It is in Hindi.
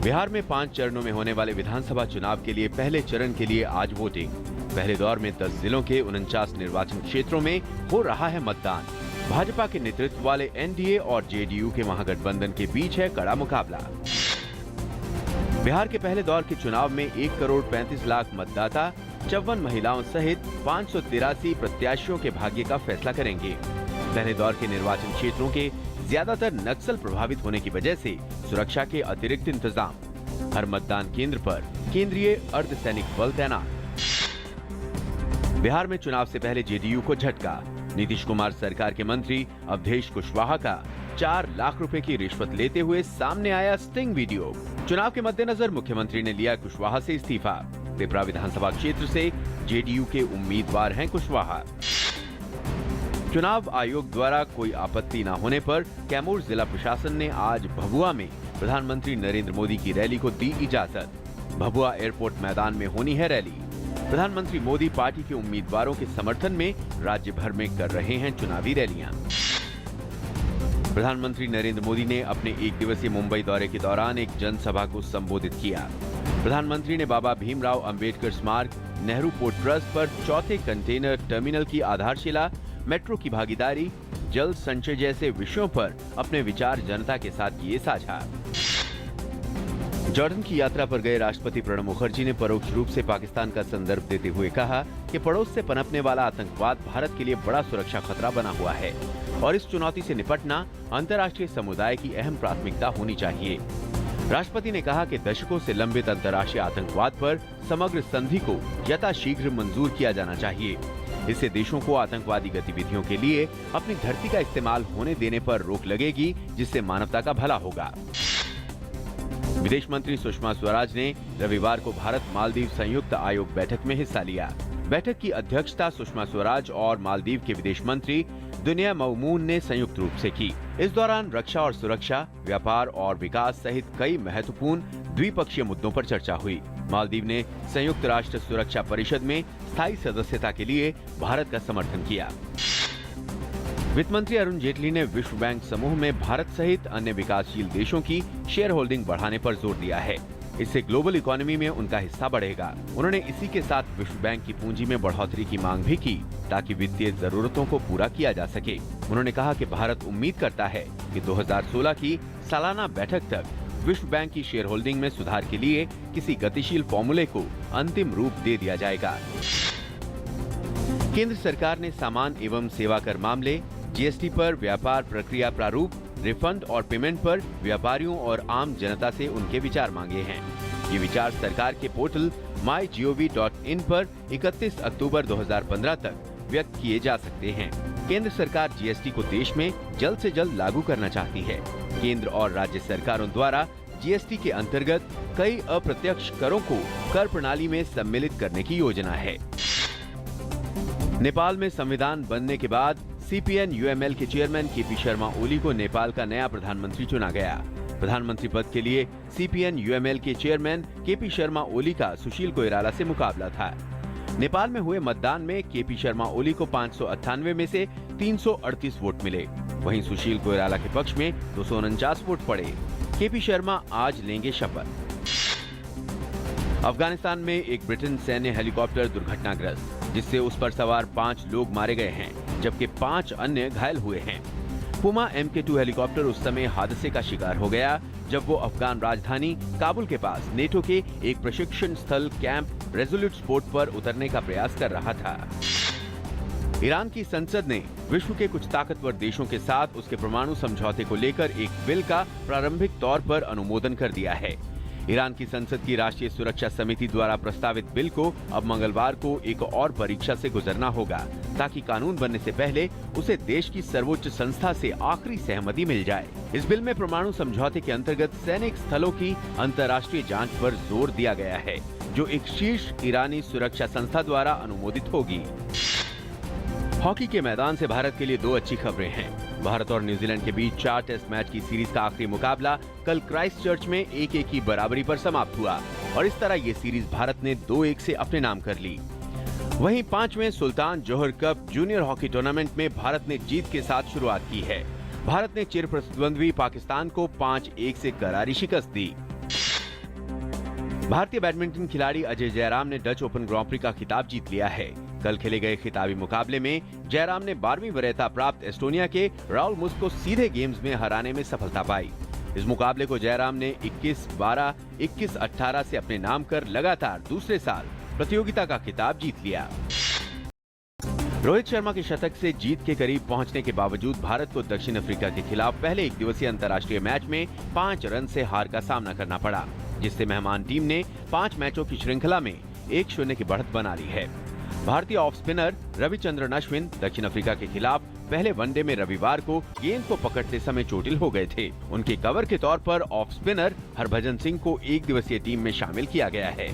बिहार में 5 चरणों में होने वाले विधानसभा चुनाव के लिए पहले चरण के लिए आज वोटिंग। पहले दौर में 10 जिलों के 49 निर्वाचन क्षेत्रों में हो रहा है मतदान। भाजपा के नेतृत्व वाले एनडीए और जेडीयू के महागठबंधन के बीच है कड़ा मुकाबला। बिहार के पहले दौर के चुनाव में 1 करोड़ 35 लाख मतदाता 54 महिलाओं सहित 583 प्रत्याशियों के भाग्य का फैसला करेंगे। पहले दौर के निर्वाचन क्षेत्रों के ज्यादातर नक्सल प्रभावित होने की वजह से सुरक्षा के अतिरिक्त इंतजाम। हर मतदान केंद्र पर केंद्रीय अर्धसैनिक बल तैनात। बिहार में चुनाव से पहले जेडीयू को झटका। नीतीश कुमार सरकार के मंत्री अवधेश कुशवाहा का 4 लाख रुपए की रिश्वत लेते हुए सामने आया स्टिंग वीडियो। चुनाव के मद्देनजर मुख्यमंत्री ने लिया कुशवाहा से इस्तीफा। पिपरा विधानसभा क्षेत्र से जेडीयू के उम्मीदवार हैं कुशवाहा। चुनाव आयोग द्वारा कोई आपत्ति न होने पर कैमूर जिला प्रशासन ने आज भभुआ में प्रधानमंत्री नरेंद्र मोदी की रैली को दी इजाजत। भभुआ एयरपोर्ट मैदान में होनी है रैली। प्रधानमंत्री मोदी पार्टी के उम्मीदवारों के समर्थन में राज्य भर में कर रहे हैं चुनावी रैलियां। प्रधानमंत्री नरेंद्र मोदी ने अपने 1 दिवसीय मुंबई दौरे के दौरान एक जनसभा को संबोधित किया। प्रधानमंत्री ने बाबा भीमराव अंबेडकर स्मारक, नेहरू पोर्ट ट्रस्ट पर चौथे कंटेनर टर्मिनल की आधारशिला, मेट्रो की भागीदारी, जल संचय जैसे विषयों पर अपने विचार जनता के साथ किए साझा। जॉर्डन की यात्रा पर गए राष्ट्रपति प्रणब मुखर्जी ने परोक्ष रूप से पाकिस्तान का संदर्भ देते हुए कहा कि पड़ोस से पनपने वाला आतंकवाद भारत के लिए बड़ा सुरक्षा खतरा बना हुआ है और इस चुनौती से निपटना अंतर्राष्ट्रीय समुदाय की अहम प्राथमिकता होनी चाहिए। राष्ट्रपति ने कहा कि दशकों से लंबित अंतर्राष्ट्रीय आतंकवाद पर समग्र संधि को यथाशीघ्र मंजूर किया जाना चाहिए। इससे देशों को आतंकवादी गतिविधियों के लिए अपनी धरती का इस्तेमाल होने देने पर रोक लगेगी, जिससे मानवता का भला होगा। विदेश मंत्री सुषमा स्वराज ने रविवार को भारत मालदीव संयुक्त आयोग बैठक में हिस्सा लिया। बैठक की अध्यक्षता सुषमा स्वराज और मालदीव के विदेश मंत्री दुनिया मौमून ने संयुक्त रूप से की। इस दौरान रक्षा और सुरक्षा, व्यापार और विकास सहित कई महत्वपूर्ण द्विपक्षीय मुद्दों पर चर्चा हुई। मालदीव ने संयुक्त राष्ट्र सुरक्षा परिषद में स्थायी सदस्यता के लिए भारत का समर्थन किया। वित्त मंत्री अरुण जेटली ने विश्व बैंक समूह में भारत सहित अन्य विकासशील देशों की शेयर होल्डिंग बढ़ाने पर जोर दिया है। इससे ग्लोबल इकोनॉमी में उनका हिस्सा बढ़ेगा। उन्होंने इसी के साथ विश्व बैंक की पूंजी में बढ़ोतरी की मांग भी की ताकि वित्तीय जरूरतों को पूरा किया जा सके। उन्होंने कहा कि भारत उम्मीद करता है कि 2016 की सालाना बैठक तक विश्व बैंक की शेयर होल्डिंग में सुधार के लिए किसी गतिशील फॉर्मूले को अंतिम रूप दे दिया जाएगा। केंद्र सरकार ने सामान एवं सेवा कर मामले, जीएसटी पर व्यापार प्रक्रिया प्रारूप, रिफंड और पेमेंट पर व्यापारियों और आम जनता से उनके विचार मांगे हैं। ये विचार सरकार के पोर्टल mygov.in पर 31 अक्टूबर 2015 तक व्यक्त किए जा सकते हैं। केंद्र सरकार जीएसटी को देश में जल्द से जल्द लागू करना चाहती है। केंद्र और राज्य सरकारों द्वारा जीएसटी के अंतर्गत कई अप्रत्यक्ष करों को कर प्रणाली में सम्मिलित करने की योजना है। नेपाल में संविधान बनने के बाद CPN-UML के चेयरमैन केपी शर्मा ओली को नेपाल का नया प्रधानमंत्री चुना गया। प्रधानमंत्री पद के लिए CPN-UML के चेयरमैन केपी शर्मा ओली का सुशील कोइराला से मुकाबला था। नेपाल में हुए मतदान में केपी शर्मा ओली को 598 में से 338 वोट मिले। वहीं सुशील कोइराला के पक्ष में 249 वोट पड़े। केपी शर्मा आज लेंगे शपथ। अफगानिस्तान में एक ब्रिटेन सैन्य हेलीकॉप्टर दुर्घटनाग्रस्त, जिससे उस पर सवार 5 लोग मारे गए हैं, जबकि 5 अन्य घायल हुए हैं। पुमा MK2 हेलीकॉप्टर उस समय हादसे का शिकार हो गया जब वो अफगान राजधानी काबुल के पास नेटो के एक प्रशिक्षण स्थल कैंप रेजोल्यूट स्पोर्ट पर उतरने का प्रयास कर रहा था। ईरान की संसद ने विश्व के कुछ ताकतवर देशों के साथ उसके परमाणु समझौते को लेकर एक बिल का प्रारंभिक तौर पर अनुमोदन कर दिया है। ईरान की संसद की राष्ट्रीय सुरक्षा समिति द्वारा प्रस्तावित बिल को अब मंगलवार को एक और परीक्षा से गुजरना होगा, ताकि कानून बनने से पहले उसे देश की सर्वोच्च संस्था से आखिरी सहमति मिल जाए। इस बिल में परमाणु समझौते के अंतर्गत सैनिक स्थलों की अंतर्राष्ट्रीय जांच पर जोर दिया गया है, जो एक शीर्ष ईरानी सुरक्षा संस्था द्वारा अनुमोदित होगी। हॉकी के मैदान से भारत के लिए 2 अच्छी खबरें हैं। भारत और न्यूजीलैंड के बीच 4 टेस्ट मैच की सीरीज का आखिरी मुकाबला कल क्राइस्टचर्च में 1-1 की बराबरी पर समाप्त हुआ और इस तरह ये सीरीज भारत ने 2-1 से अपने नाम कर ली। वहीं 5वें सुल्तान जोहर कप जूनियर हॉकी टूर्नामेंट में भारत ने जीत के साथ शुरुआत की है। भारत ने चिर प्रतिद्वंद्वी पाकिस्तान को 5-1 से करारी शिकस्त दी। भारतीय बैडमिंटन खिलाड़ी अजय जयराम ने डच ओपन ग्रां प्री का खिताब जीत लिया है। कल खेले गए खिताबी मुकाबले में जयराम ने 12वीं वरीयता प्राप्त एस्टोनिया के राउल मुस को सीधे गेम्स में हराने में सफलता पाई। इस मुकाबले को जयराम ने 21-12, 21-18 से अपने नाम कर लगातार दूसरे साल प्रतियोगिता का खिताब जीत लिया। रोहित शर्मा के शतक से जीत के करीब पहुंचने के बावजूद भारत को दक्षिण अफ्रीका के खिलाफ पहले एक दिवसीय अंतर्राष्ट्रीय मैच में 5 रन से हार का सामना करना पड़ा, जिससे मेहमान टीम ने 5 मैचों की श्रृंखला में 1-0 की बढ़त बना ली है। भारतीय ऑफ स्पिनर रविचंद्रन अश्विन दक्षिण अफ्रीका के खिलाफ पहले वनडे में रविवार को गेंद को पकड़ते समय चोटिल हो गए थे। उनके कवर के तौर पर ऑफ स्पिनर हरभजन सिंह को एक दिवसीय टीम में शामिल किया गया है।